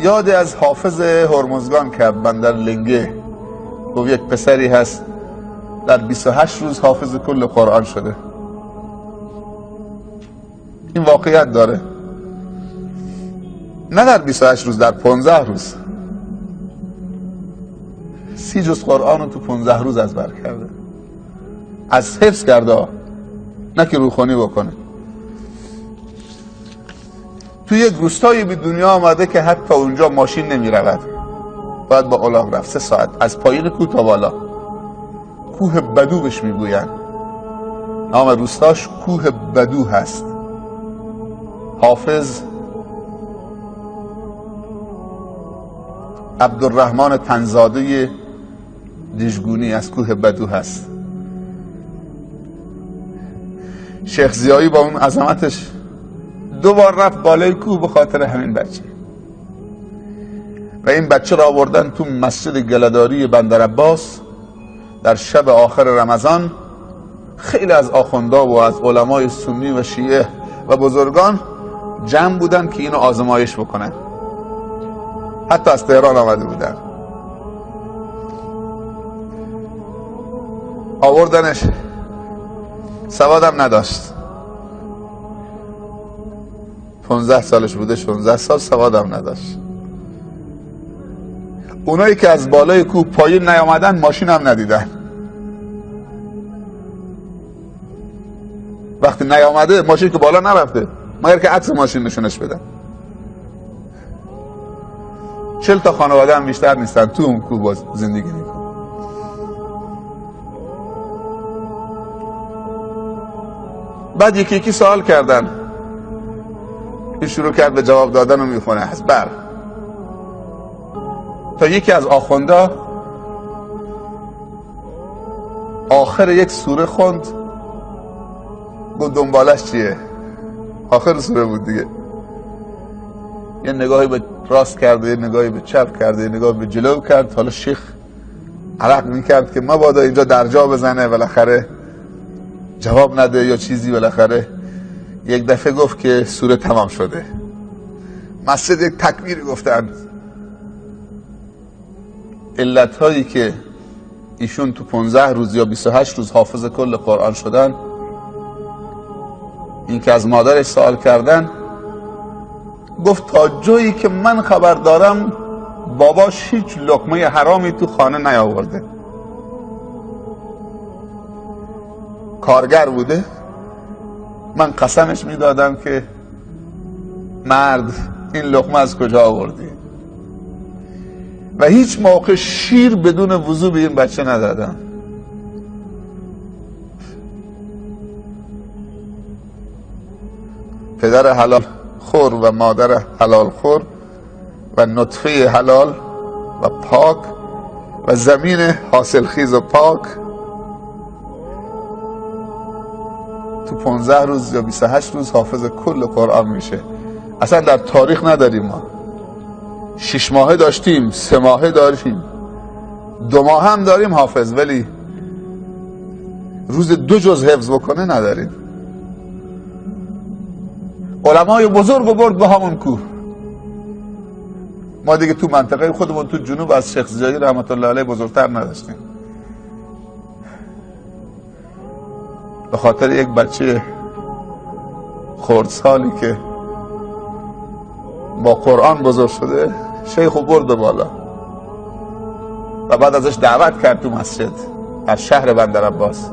یاد از حافظ هرمزگان کرد بندر لنگه. گفت یک پسری هست در 28 روز حافظ کل قرآن شده. این واقعیت داره، نه در 28 روز، در 15 روز 30 جز قرآن رو تو 15 روز از بر کرده. از حفظ کرده، نه که روخانی بکنه. تو یک روستایی به دنیا آمده که حتی اونجا ماشین نمی رود، باید با الاغ رفت 3 ساعت از پایین کوه تا بالا. کوه بدو بهش میگوین، نام روستاش کوه بدو هست. حافظ عبدالرحمن تنزاده دیژگونی از کوه بدو هست. شیخ ضیایی با اون عظمتش 2 بار رفت بالای کوه به خاطر همین بچه. و این بچه را آوردن تو مسجد گله‌داری بندر عباس در شب آخر رمضان. خیلی از آخوندا و از علمای سنی و شیعه و بزرگان جمع بودن که اینو آزمایش بکنن، حتی از تهران آمده بودن. آوردنش، سوادم نداشت، 15 سالش بوده، 16 سال، سوادم نداشت. اونایی که از بالای کوه پایین نیامدن ماشین هم ندیدن. وقتی نیامده ماشین که بالا نرفته مگر که عکس ماشین نشونش بدن. 40 تا خانواده هم بیشتر نیستن تو اون کوه باز زندگی میکنن. بعد یکی یکی سوال کردن، این شروع کرد به جواب دادن و میخونه از بر، تا یکی از آخوندا آخر یک سوره خوند. گفت دنبالش چیه؟ آخر سوره بود دیگه. یه نگاهی به راست کرده، یه نگاهی به چپ کرده، یه نگاهی به جلو کرد. حالا شیخ عرق میکرد که مبادا اینجا درجا بزنه بالاخره جواب نده یا چیزی. بالاخره یک دفعه گفت که سوره تمام شده. مسجد یک تکبیر گفتن. علت هایی که ایشون تو 15 روز یا 28 روز حافظ کل قرآن شدن، این که از مادرش سوال کردن، گفت تا جایی که من خبر دارم باباش هیچ لقمه حرامی تو خانه نیاورده، کارگر بوده. من قسمش میدادم که مرد این لقمه از کجا آوردی، و هیچ موقع شیر بدون وضو به این بچه ندادم. پدر حلال خور و مادر حلال خور و نطفه حلال و پاک و زمین حاصل خیز و پاک تو 15 روز یا 28 روز حافظ کل قرآن میشه. اصلا در تاریخ نداریم ما. 6 ماهه داشتیم، 3 ماهه داریم، 2 ماه هم داریم حافظ، ولی روز 2 جز حفظ بکنه نداریم. علمای بزرگ و برد به همون کوه. ما دیگه تو منطقه خودمون تو جنوب از شیخ ضیایی رحمت الله علیه بزرگتر نداشتیم. به خاطر یک بچه خردسالی که با قرآن بزرگ شده، شیخ و برد بالا و بعد ازش دعوت کرد تو مسجد در شهر بندر عباس.